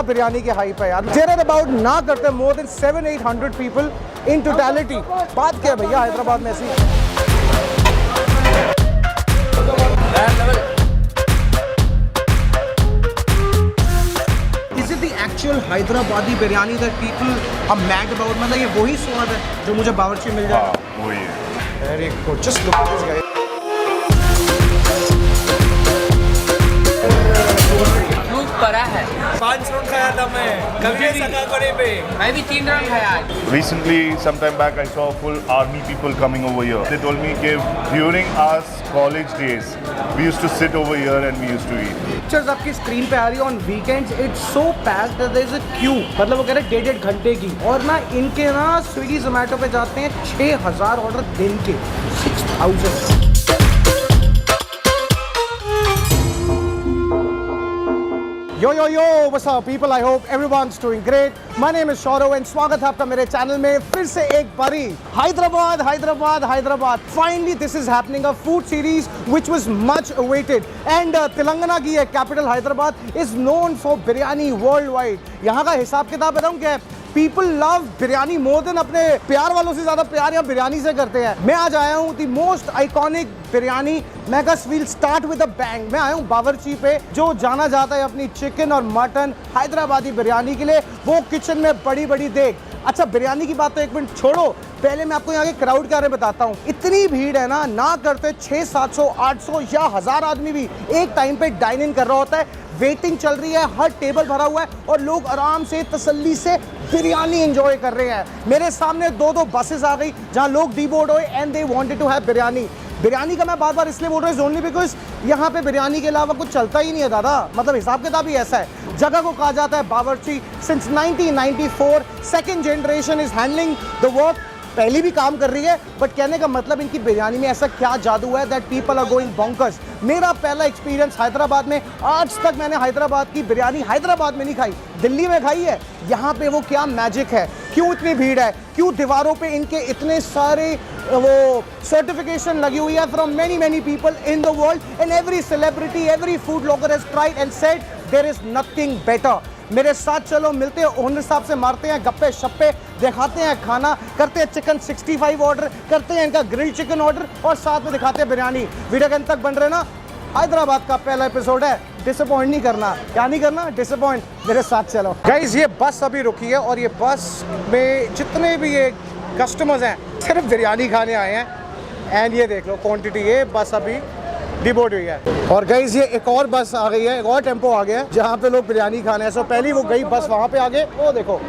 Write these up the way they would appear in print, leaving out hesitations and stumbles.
क्या बिरयानी की हाइप है यार। देयर आर अबाउट ना करते more than 700-800 people in totality. बात क्या है भैया हैदराबाद में ऐसी। Is it the actual Hyderabadi biryani that people are mad about? मतलब ये वही स्वाद है जो मुझे बावर्ची मिल जाए? वही है। Very good, just look at this guys. पड़ा है 5 राउंड खाया था मैं, कभी ऐसा ना करे पे। मैं भी 3 राउंड खाया आज। Recently, some time back, I saw full army people coming over here. They told me that during our college days, we used to sit over here and we used to eat. Pictures आपकी screen पे आ रही है on weekends, it's so packed that there is a queue. मतलब वो कह रहे हैं 1.5 घंटे की। और ना इनके ना स्विगी जोमेटो पे जाते हैं 6000 ऑर्डर दिन के, 6000। Yo yo yo, what's up people? I hope everyone's doing great. My name is Shaurav and स्वागत है आपका मेरे चैनल में फिर से एक बारी। Hyderabad Hyderabad Hyderabad, finally this is happening a food series which was much awaited and Telangana की है capital Hyderabad is known for biryani world wide. यहाँ का हिसाब किताब बताऊँ क्या है? People love biryani more than अपने प्यार वालों से ज्यादा प्यार यहाँ बिरयानी से करते हैं। मैं आज आया हूँ दी मोस्ट आइकॉनिक बिरयानी मेगास we'll start with a bang. मैं आया हूँ बावर्ची पे, जो जाना जाता है अपनी चिकन और मटन हैदराबादी बिरयानी के लिए, वो किचन में बड़ी बड़ी देख। अच्छा बिरयानी की बात तो एक मिनट छोड़ो, पहले मैं आपको यहाँ के क्राउड के बारे में बताता हूँ। इतनी भीड़ है ना करते 600-700-800 या 1000 आदमी भी एक टाइम पे डाइन इन कर रहा होता है। वेटिंग चल रही है, हर टेबल भरा हुआ है और लोग आराम से तसल्ली से बिरयानी एंजॉय कर रहे हैं। मेरे सामने 2-2 बसेस आ गई जहाँ लोग डीबोर्ड हुए and they wanted to have biryani. Biryani का मैं बार बार इसलिए बोल रहा हूँ ओनली बिकॉज यहाँ पे बिरयानी के अलावा कुछ चलता ही नहीं है दादा। मतलब हिसाब किताब ही ऐसा है। जगह को कहा जाता है बावर्ची। Since 1994 second generation is handling the work. पहली भी काम कर रही है, बट कहने का मतलब इनकी बिरयानी में ऐसा क्या जादू है that people are going bonkers. मेरा पहला एक्सपीरियंस हैदराबाद में, आज तक मैंने हैदराबाद की बिरयानी हैदराबाद में नहीं खाई, दिल्ली में खाई है। यहाँ पे वो क्या मैजिक है, क्यों इतनी भीड़ है, क्यों दीवारों पे इनके इतने सारे वो सर्टिफिकेशन लगी हुई है from many people in the world and every celebrity every food blogger has tried and said there is nothing better. मेरे साथ चलो, मिलते हैं ओनर साहब से, मारते हैं गप्पे शप्पे, दिखाते हैं खाना, करते हैं चिकन 65 ऑर्डर, करते हैं इनका ग्रिल्ड चिकन ऑर्डर और साथ में दिखाते हैं बिरयानी। वीडियो के अंत तक बन रहे ना। हैदराबाद का पहला एपिसोड है, डिसअपॉइंट नहीं करना। क्या नहीं करना? डिसअपॉइंट। मेरे साथ चलो गाइज। ये बस अभी रुकी है और ये बस में जितने भी ये कस्टमर्स हैं सिर्फ बिरयानी खाने आए हैं। एंड ये देख लो क्वांटिटी, ये बस अभी डिबोर्ड हुई है। और गाइज ये एक और बस आ गई है, एक और टेम्पो आ गया है जहाँ पे लोग बिरयानी खाने हैं। सो पहली वो गई बस वहाँ पे आगे, वो देखो,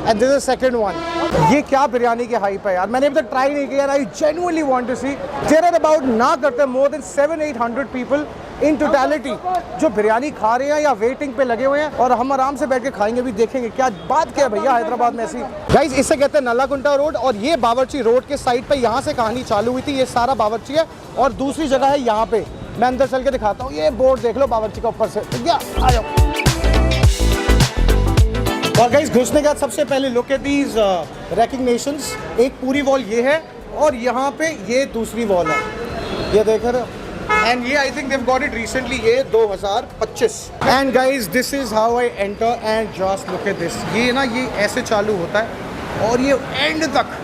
and this is second one. ये क्या बिरयानी की हाइप है यार, मैंने अभी तक ट्राई नहीं किया। I genuinely want to see. There are about ना करते more than 700-800 people in totality जो बिरयानी खा रहे हैं या वेटिंग पे लगे हुए हैं, और हम आराम से बैठ के खाएंगे भी, देखेंगे क्या बात क्या है भैया हैदराबाद में ऐसी। गाइज इसे कहते हैं नल्लाकुंटा रोड और ये बावर्ची रोड के साइड पे यहाँ से कहानी चालू हुई थी। ये सारा बावर्ची है और दूसरी जगह है यहाँ पे। मैं अंदर चल के दिखाता हूँ, ये बोर्ड देख लो बावर्ची का ऊपर से। आ जाओ। और गाइस घुसने के बाद सबसे पहले लुक एट दीज रेकग्निशंस। एक पूरी वॉल ये है और यहाँ पे ये दूसरी वॉल है, ये देख रहे हो। एंड ये I think Dev got it recently, ये 2025। And guys this is how I enter and just look at this. ये ना ये ऐसे चालू होता है और ये एंड तक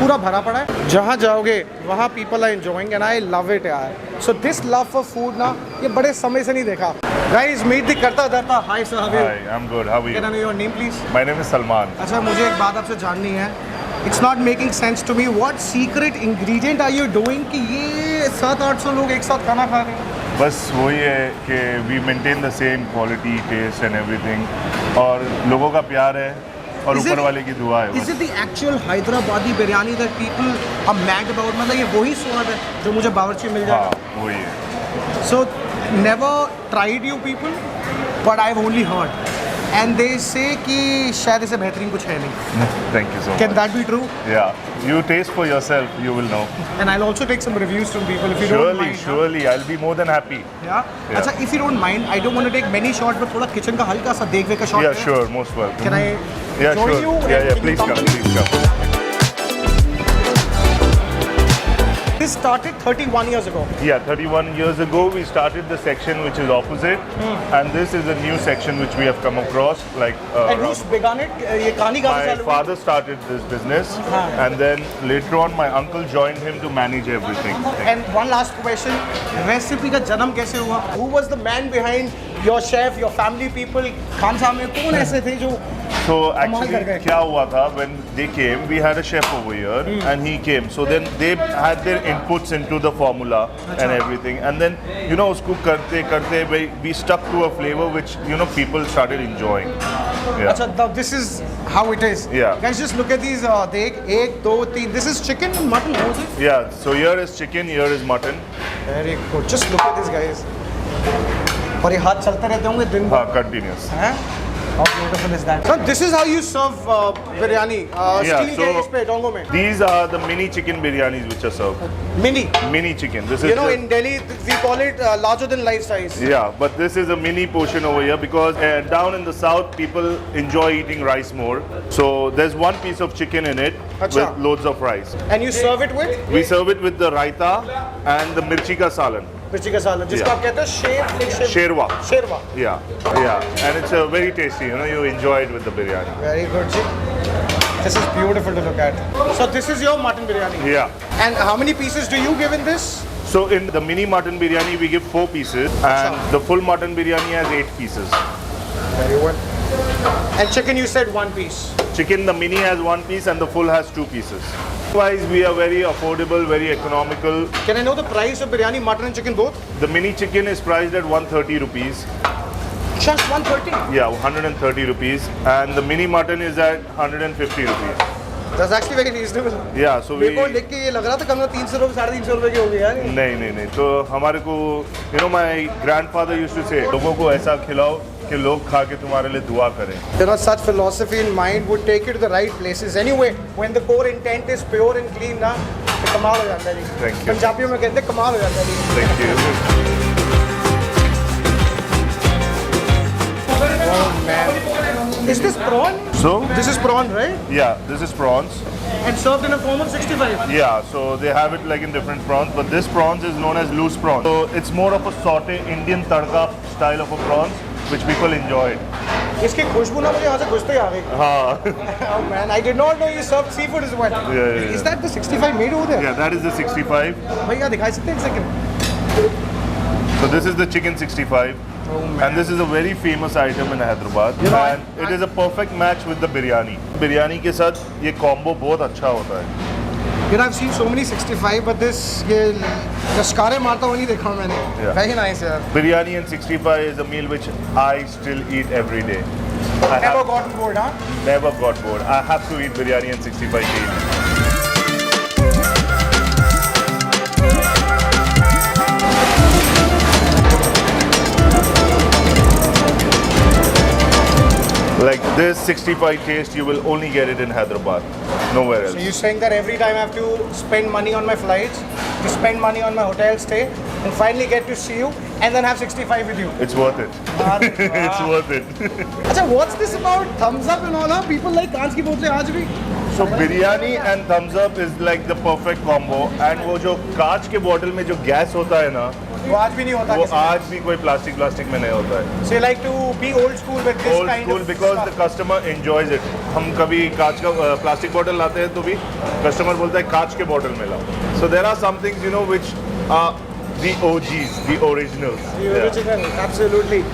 पूरा भरा पड़ा है। जहाँ जाओगे वहाँ people are enjoying and I love it यार। So this love for food ना ये बड़े समय से नहीं देखा। गाइस मीट दी करता धरता। Hi sir, how are you? Hi, I'm good. How are you? Can I know your name please? My name is Salman. अच्छा मुझे एक बात आपसे जाननी है। It's not making sense to me, what secret ingredient are you doing कि ये 700-800 लोग एक साथ खाना खा रहे हैं? बस वही है कि we maintain the same quality, taste and everything. और लोगों का प्यार है और ऊपर वाले की दुआ है। Is it the actual Hyderabadi biryani that people are mad about? मतलब ये वही स्वाद है जो मुझे बावर्ची मिल जाए? हाँ वही है। So never tried you people, but I have only heard and they से कि शायद इसे बेहतरीन कुछ है नहीं। Thank you so much. Can that be true? Yeah, you taste for yourself, you will know. And I'll also take some reviews from people if you don't mind. Surely, I'll be more than happy. Yeah? अच्छा, if you don't mind, I don't want to take many shots, but थोड़ा kitchen का हल्का सा देख का shot. Yeah, sure, most welcome. Can I Yeah, join sure. you? Yeah, Can you please come come, with me? please come. this started 31 years ago. Yeah, 31 years ago we started the section which is opposite, and this is a new section which we have come across. Like And who's begun it? ये कहानी कहाँ से my चालू हुई? father started this business, and then later on my uncle joined him to manage everything. And one last question, recipe का जन्म कैसे हुआ? Who was the man behind your chef, your family people? Khan साहब में कौन ऐसे थे जो So कमाल कर actually गए? क्या हुआ था, when they came we had a chef over here and he came, so then they had their inputs into the formula and everything, and then you know उसको करते करते we stuck to a flavor which you know people started enjoying. Yeah. अच्छा, now this is how it is. Yeah. Guys, just look at these. देख, एक, दो, तीन. This is chicken, mutton, what is it? Yeah, so here is chicken, here is mutton. Very good. Just look at this, guys. और ये हाथ चलते रहते होंगे दिन भर. Continuous. हैं? How beautiful is that? So this is how you serve biryani. Yeah, Steel के so- इस पे डोंगों में. These are the mini chicken biryanis which are served. Mini. Mini chicken. This is You know, just- in Delhi we call it larger than life size. Yeah, but this is a mini portion over here because down in the south people enjoy eating rice more. So there's one piece of chicken in it Acha. with loads of rice. And you serve it with We serve it with the raita and the mirchi ka salan. मिर्ची का सालन, जिसको Yeah. आप कहते हैं Sherwa. शेरवा. Yeah, and it's very tasty. You know, you enjoy it with the biryani. Very good, ji. This is beautiful to look at. So this is your mutton biryani. Yeah. And how many pieces do you give in this? So in the mini mutton biryani we give 4 pieces, and the full mutton biryani has 8 pieces. Very well. And chicken, you said 1 piece. Chicken, the mini has 1 piece and the full has 2 pieces. Otherwise, we are very affordable, very economical. Can I know the price of biryani, mutton and chicken both? The mini chicken is priced at 130 rupees. Just 130. Yeah, 130 rupees. And the mini mutton is at 150 rupees. That's actually very reasonable. Yeah, so we... मेरे को देख के ये लग रहा था कम से कम 300 रुपए 350 रुपए की होगी यार. नहीं. तो हमारे को, you know, my grandfather used to say, लोगों को ऐसा खिलाओ कि लोग खा के तुम्हारे लिए दुआ करें. You know, such philosophy in mind would take you to the right places. Anyway, when the core intent is pure and clean ना, तो कमाल हो जाता है जी. Thank you. पंजाबियों में कहते हैं कमाल हो जाता है जी. Thank you. Oh man. Is this prawn? So, This is prawn, right? yeah, this is prawns. And served in a form of 65. Yeah, so they have it like in different prawns, but this prawns is known as loose prawns. So it's more of a saute Indian tadka style of a prawns, which people enjoy. इसकी खुशबू ना मुझे यहाँ से घुसते ही आ गई. हाँ. Oh man, I did not know you served seafood as well. Yeah. Is that the 65 made over there? Yeah, that is the 65. भैया दिखाई सकते हैं एक second? So this is the chicken 65. Oh man. And this is a very famous item in Hyderabad. You know, And it is a perfect match with the biryani. Biryani के साथ ये combo बहुत अच्छा होता है. You know, I've seen so many 65, but this ये लश्कारे मारता हुआ नहीं देखा मैंने. Yeah. Very nice यार. Biryani and 65 is a meal which I still eat every day. I Never have gotten bored, huh? never got bored. I have to eat biryani and 65 daily. Like this 65 taste, you will only get it in Hyderabad, nowhere else. So you're saying that every time I have to spend money on my flights, to spend money on my hotel stay, and finally get to see you, and then have 65 with you. It's worth it. It's worth it. Acha, what's this about thumbs up and all? Huh? People like कांच की बोतलें आज भी. So biryani and thumbs up is like the perfect combo. And वो जो कांच के bottle में जो गैस होता है ना, वो आज भी नहीं होता. वो किसी में. आज भी कोई प्लास्टिक में नहीं होता है. So you like to be old school with this Old kind school of because the stuff. customer enjoys it. हम कभी कांच का प्लास्टिक बॉटल लाते हैं तो भी कस्टमर बोलता है कांच के बॉटल में लाओ. So there are some things, you know, which are the OGs, the originals. The Yeah. original, absolutely.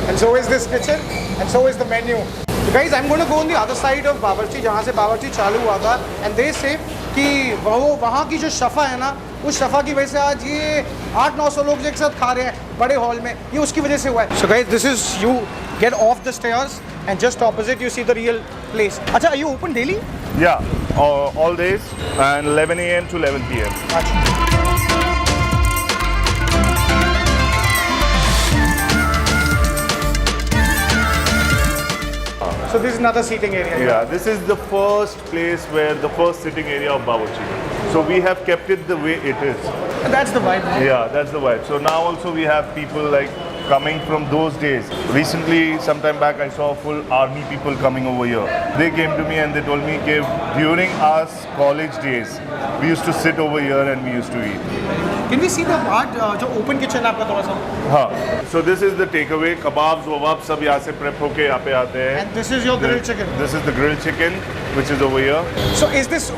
And so is this kitchen, and so is the menu. So guys, I'm going to go on the other side of बावर्ची, जहाँ से बावर्ची चालू हुआ था, and they say कि वहाँ की जो शफ़ा है ना, उस शफ़ा की वजह से आज ये 800-900 लोग एक साथ खा रहे हैं बड़े हॉल में, ये उसकी वजह से हुआ है. So guys, this is, you get off the stairs and just opposite you see the real place. अच्छा, are you open daily? Yeah, all days and 11 a.m. to 11 p.m. अच्छा. So this is another seating area. Yeah, this is the first place where the first sitting area of Bawarchi. So we have kept it the way it is. And that's the vibe. Yeah, that's the vibe. So now also we have people like coming from those days. Recently, sometime back, I saw full army people coming over here. They came to me and they told me that during our college days, we used to sit over here and we used to eat. Can we see the part जो open kitchen है आपका थोड़ा सा? हाँ. So this is the takeaway. Kebabs, wabab सब यहाँ से prep होके यहाँ पे आते हैं. And this is your grilled chicken. This is the grilled chicken, which is over here. So is this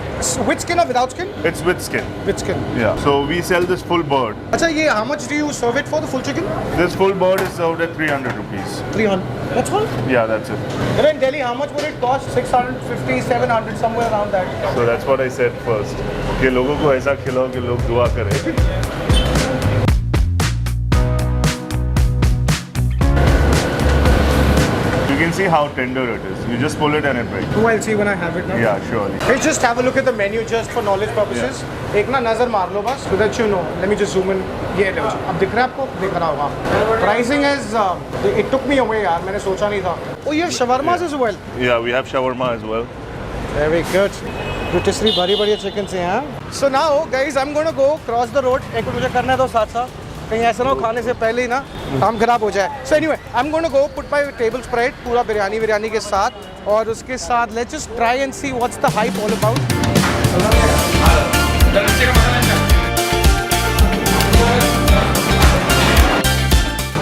with skin or without skin? It's with skin. With skin. Yeah. So we sell this full bird. अच्छा ये how much do you serve it for the full chicken? This full bird is served at 300 rupees. 300. That's all? Yeah, that's it. You know, in Delhi, how much would it cost? 650, 700, somewhere around that. So that's what I said first. कि लोगों को ऐसा खिलाओ कि लोग दुआ करें. You can see how tender it is. You just pull it and it breaks. Oh, I'll see when I have it now. Yeah, surely. Let's just have a look at the menu just for knowledge purposes. एक ना नजर मार लो बस, so that you know. Let me just zoom in. ये लो, अब दिख रहा है आपको? दिख रहा होगा. Pricing is, it took me away यार, मैंने सोचा नहीं था. Oh, you have shawarmas as well. Yeah, we have shawarma as well. Very good. Rotisserie बड़ी बड़ी चिकन से हैं. So now, guys, I'm going to go cross the road. एक मुझे करना है तो साथ साथ. कहीं ऐसा ना हो खाने से पहले ही ना काम खराब हो जाए. So anyway, I'm going to go put my table spread पूरा बिरयानी के साथ और उसके साथ let's just try and see what's the hype all about.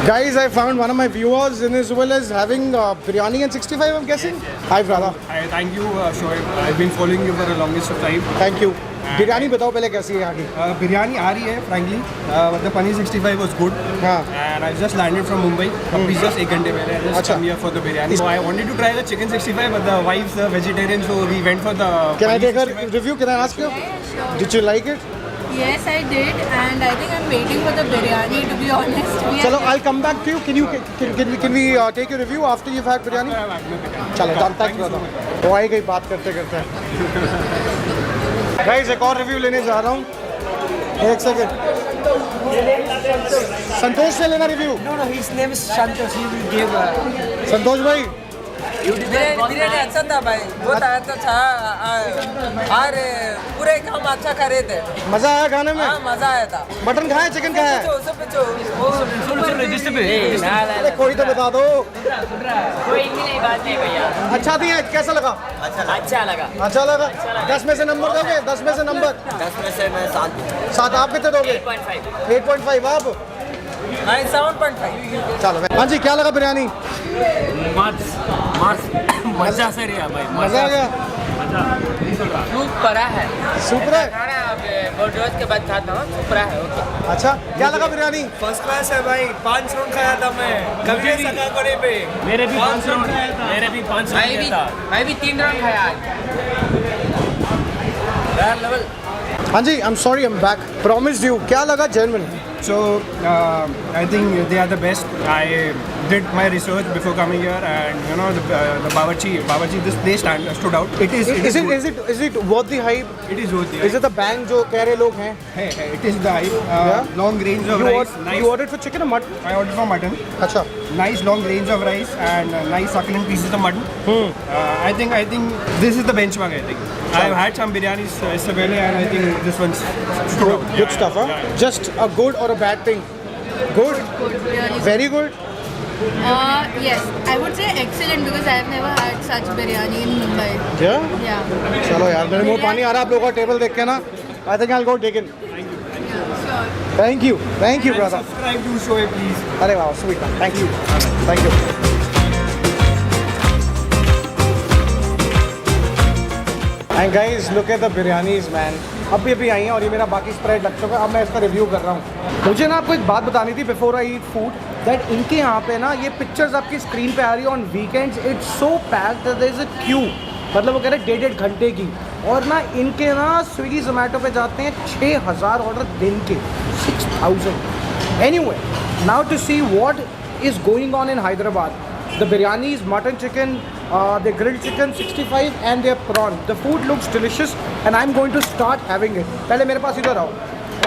Guys, I found one of my viewers in as well as having biryani and 65, I'm guessing. Hi, brother. Hi, thank you, Shoaib. I've been following you for the longest of time. Thank you. Biryani बताओ पहले कैसी है यहाँ की? बिरयानी आ रही है, frankly. But the paneer 65 was good. हाँ. And I just landed from Mumbai. अभी just एक घंटे पहले. I just अच्छा. come here for the biryani. So I wanted to try the chicken 65, but the wife's a vegetarian, so we went for the. Can I paneer take a 65. review? Can I ask you? Sure. Did you like it? Yes, I did, and I think I'm waiting for the biryani. To be honest, चलो, I'll come back to you. Can we take a review after you've had biryani? चलो, done. Thanks, brother. वो आई गई बात करते करते. Guys, एक और review लेने जा रहा हूँ. एक सेकंड. संतोष से लेना review. No, his name is Santosh. He will give. संतोष भाई. बिरयानी अच्छा था भाई, बहुत अच्छा था और पूरे काम अच्छा करे थे. मजा आया खाने में? हाँ, मजा आया था. मटन खाया, चिकन खाया? अरे कोई तो बता दो. कोई नहीं बात नहीं भैया. अच्छा थी है, कैसा लगा? अच्छा लगा. अच्छा लगा. 10 में से नंबर दोगे? 10 में से नंबर? 10 में से मैं 7. 7 आप कितने दोगे? 8.5 आप? 7.5. चलो. हाँ जी, क्या लगा बिरयानी? मजा से रहा भाई. मजा आ गया. सूप पड़ा है. सूप है. रोज के बाद खाता हूँ. सूप पड़ा है. ओके. अच्छा, क्या लगा बिरयानी? First class है भाई. 5 राउंड खाया था मैं. कभी ऐसा कहा करे पे. मेरे भी 5 राउंड खाया था. मेरे भी 5 राउंड था. मैं भी 3 राउंड खाया आज. लेवल. हाँ जी, I'm sorry, I'm back. Promised you. क्या लगा genuine? So I think they are the best. I did my research before coming here, and you know the Bawarchi, this place stood out. It is good. Is it worth the hype? It is worth it. Is it the bang जो कह रहे लोग हैं? Hey, it is the hype. Yeah? Long range of rice. Nice. You ordered for chicken or mutton? I ordered for mutton. अच्छा. Nice long range of rice and nice succulent pieces of mutton. I think this is the benchmark. I think I have had some biryanis yesterday, and I think this one's stood out. Good stuff, huh? Yeah. Just a good or a bad thing? Good? good, really. Very good? Yes, I would say excellent because I've never had such biryani in Mumbai. Yeah? Yeah. चलो यार, मेरे मुंह पानी आ रहा है आप लोगों का टेबल देख के ना. I think I'll go take it. Yeah, sure. Thank you. Thank you, And brother. subscribe to Shoaib, please. अरे वाह, sweet. Thank you. Thank you. And guys, look at the biryanis, man. अभी आई हैं और ये मेरा बाकी स्प्रेड लग चुका है. अब मैं इसका रिव्यू कर रहा हूँ. मुझे ना आपको एक बात बतानी थी before I eat food that इनके यहाँ पे ना ये पिक्चर्स आपकी स्क्रीन पे आ रही है on weekends. It's so packed that there is a queue. मतलब वो कह रहे हैं 1.5 घंटे की. और ना इनके ना स्विगी जोमेटो पे जाते हैं 6000 ऑर्डर दिन के. 6000. Anyway, now to see what is going on in Hyderabad. The biryanis, mutton chicken, the grilled chicken 65 and their prawn. The food looks delicious and I'm going to start having it. पहले मेरे पास इधर आओ.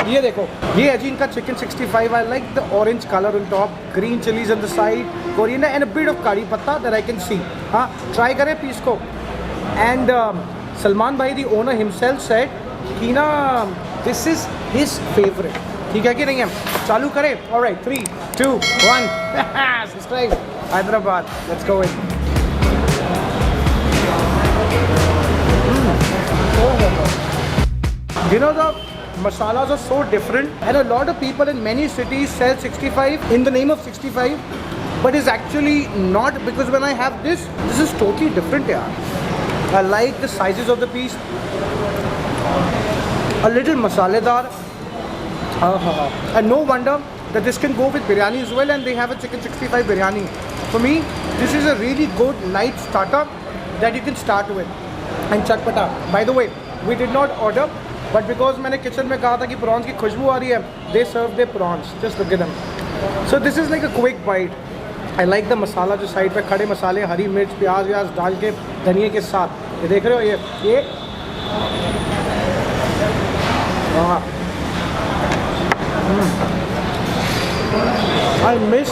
ये देखो, ये है जी इनका chicken 65. I like the orange color on top, green chilies on the side, coriander and a bit of curry patta that I can see. हाँ, try करें पीस को. And Salman bhai, the owner himself said कि ना this is his favorite. ठीक है कि नहीं है? चालू करें. All right, 3, 2, 1. Subscribe. Hyderabad. Let's go in. You know, the masalas are so different, and a lot of people in many cities sell 65 in the name of 65, but it's actually not, because when I have this is totally different here. I like the sizes of the piece, a little masaledar, and no wonder that this can go with biryani as well, and they have a chicken 65 biryani. For me, this is a really good light starter that you can start with. And chatpata. By the way, we did not order, but because मैंने kitchen में कहा था कि prawns की खुशबू आ रही है, they serve their prawns. Just look at them. So this is like a quick bite. I like the masala जो side पे खड़े मसाले, हरी मिर्च, प्याज व्याज डाल के धनिए के साथ, ये देख रहे हो, ये I miss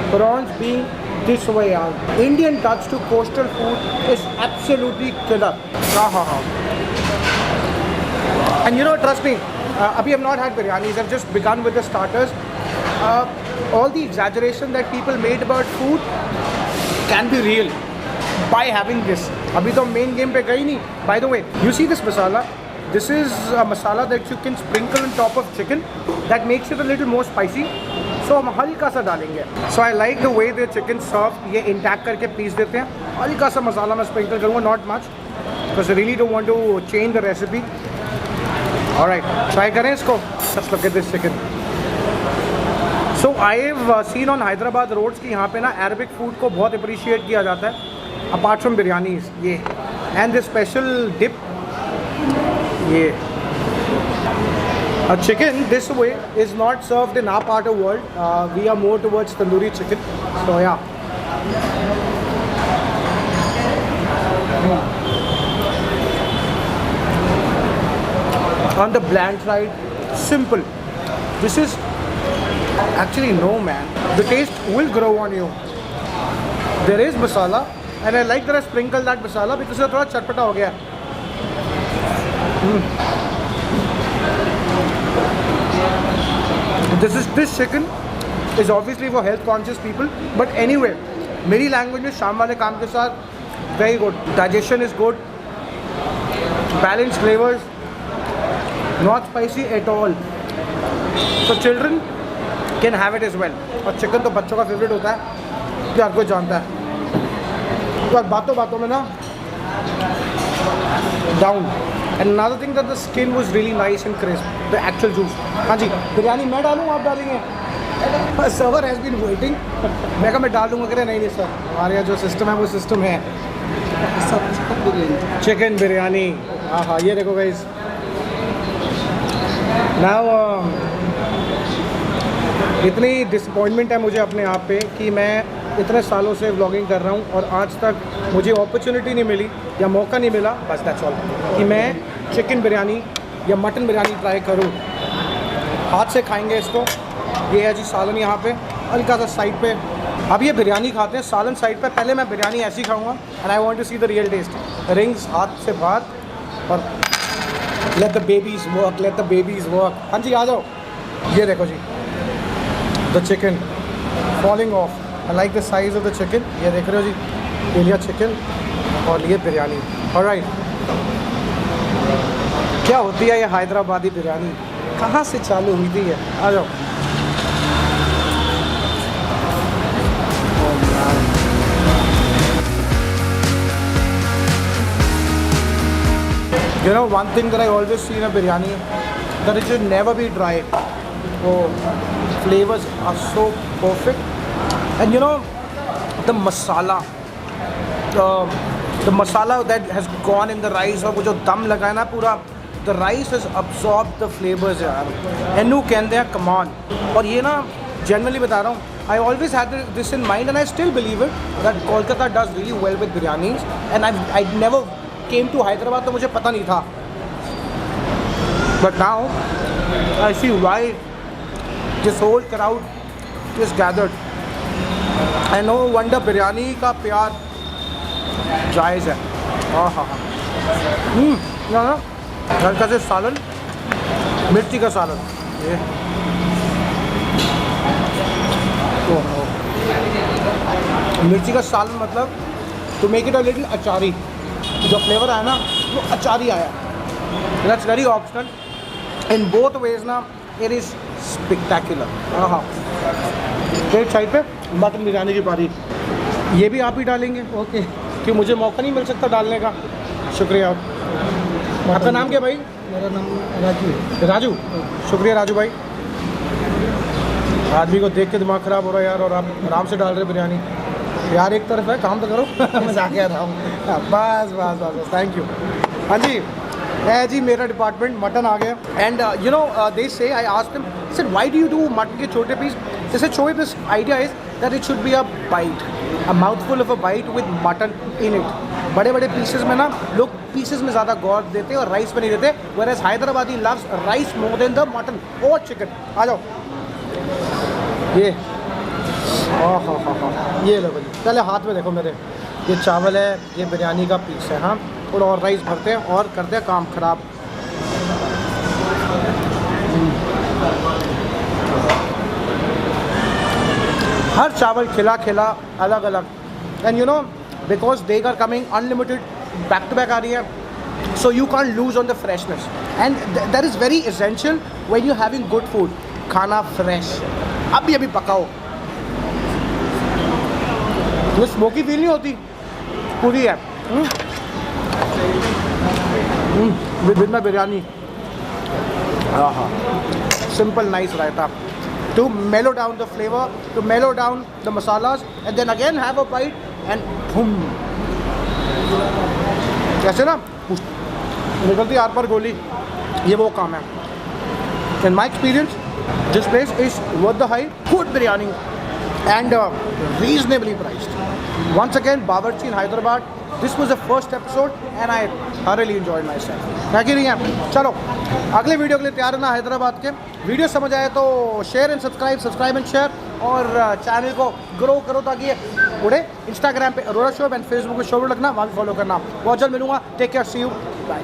prawns being this way out. Indian touch to coastal food is absolutely killer. And you know, trust me, abhi I've not had biryanis, I've just begun with the starters. All the exaggeration that people made about food can be real by having this. Abhi to main game pe gayi nahi. By the way, you see this masala? This is a masala that you can sprinkle on top of chicken that makes it a little more spicy. So हम हल्का सा डालेंगे. So I like the way the chicken soft, ये intact करके piece देते हैं. हल्का सा मसाला मैं sprinkle करूँगा, not much, because I really don't want to change the recipe. All right, try करें इसको. Just look at this chicken. So I've seen on Hyderabad roads कि यहाँ पे ना Arabic food को बहुत appreciate किया जाता है. Apart from biryanis, ये and the special dip, ये. A chicken this way is not served in our part of the world. We are more towards tandoori chicken. So yeah. On the bland side, simple. This is actually no man. The taste will grow on you. There is masala, and I like that I sprinkle that masala because it's थोड़ा चटपटा हो गया. This chicken is obviously for health conscious people, but anyway, मेरी language में शाम वाले काम के साथ very good. Digestion is good, balanced flavors, not spicy at all. So children can have it as well. और chicken तो बच्चों का favorite होता है, ये हर कोई जानता है. तो बातों बातों में ना down. And another thing that the skin was really nice and crisp, the actual juice. हाँ जी, बिरयानी मैं डालूँ, आप डालेंगे? Server has been waiting. मैं कहा मैं डाल दूँगा, कह रहे नहीं सर, हमारे यहाँ जो सिस्टम है वो सिस्टम है. चिकन बिरयानी, हाँ ये देखो गाइस. Now इतनी डिसअपॉइंटमेंट है मुझे अपने आप पे कि मैं इतने सालों से व्लॉगिंग कर रहा हूँ और आज तक मुझे अपॉर्चुनिटी नहीं मिली या मौका नहीं मिला, बस दैट्स ऑल, कि मैं चिकन बिरयानी या मटन बिरयानी ट्राई करूँ. हाथ से खाएंगे इसको. ये है जी सालन यहाँ पे, हल्का सा साइड पे. अब ये बिरयानी खाते हैं, सालन साइड पे. पहले मैं बिरयानी ऐसी खाऊँगा and I want to see the real taste. Rings हाथ से बाहर और let the babies work, let the babies work. हाँ जी आ जाओ. ये देखो जी the chicken falling off. I like the size of the chicken. ये देख रहे हो जी, एलिया चिकन और ये बिरयानी. ऑलराइट, क्या होती है ये हैदराबादी बिरयानी, कहाँ से चालू हुई थी ये? आ जाओ. You know, one thing that I always see in a biryani, that it should never be dry. Oh, flavors are so perfect. And you know, the masala that has gone in the rice, और वो जो दम लगा है ना पूरा, the rice has absorbed the flavors यार. एनु कहते हैं कमान. और ये ना generally बता रहा हूँ, I always had this in mind and I still believe it that Kolkata does really well with biryanis, and I never came to Hyderabad तो मुझे पता नहीं था. But now I see why this whole crowd is gathered. I know wonder biryani का प्यार जायज़ है. हाँ हाँ हाँ. ना हल्का से सालन, मिर्ची का सालन. ये मिर्ची का सालन मतलब to make it a little achari, जो फ्लेवर आया ना वो अचारी आया. That's very optional. In both veg ना इट इज स्पेक्टेकुलर. हाँ, एक साइड पे मटन बिरयानी की पारी. ये भी आप ही डालेंगे? ओके, कि मुझे मौका नहीं मिल सकता डालने का. शुक्रिया. आपका नाम क्या भाई? मेरा नाम राजू है. राजू. शुक्रिया राजू भाई. आदमी को देख के दिमाग ख़राब हो रहा है यार, और आप आराम से डाल रहे बिरयानी. यार एक तरफ है, काम तो करो. मजाक आ रहा हूँ. बस बस बस बस. Thank you. हाँ जी, है जी मेरा डिपार्टमेंट. मटन आ गया. And you know they say I asked them, said why do you do mutton के छोटे पीस? They said so this idea is that it should be a bite, a mouthful of a bite with mutton in it. बड़े बड़े pieces में ना लोग pieces में ज़्यादा गौर देते हैं और राइस में नहीं देते. Whereas Hyderabadi loves rice more than the mutton और चिकन. आ जाओ. ये ये लो भाई. पहले हाथ में देखो मेरे, ये चावल है, ये बिरयानी का पीस है. हाँ, और राइस भरते हैं और करते हैं काम ख़राब. हर चावल खिला खिला अलग अलग. And you know because they are coming unlimited back to back आ रही है, so you can't lose on the freshness. And that is very essential when you having good food. खाना फ्रेश, अभी अभी पकाओ. वो स्मोकी फील नहीं होती, पूरी है. With my biryani. हाँ, simple nice raita to mellow down the flavor, to mellow down the masalas, and then again have a bite and boom. कैसे ना निकलती आर पर गोली, ये वो काम है. In my experience, this place is worth the hype. Good biryani and reasonably priced. Once again, Bawarchi in Hyderabad. This was the first episode and I thoroughly enjoyed myself. है कि नहीं है? चलो अगले वीडियो के लिए तैयार रहना हैदराबाद के. वीडियो समझ आए तो share and subscribe and share, और चैनल को ग्रो करो ताकि ये उड़े. इंस्टाग्राम पे अरोरा शो एंड फेसबुक पे शो रखना, वहाँ भी फॉलो करना. बहुत जल्द मिलूंगा. Take care, see you, bye.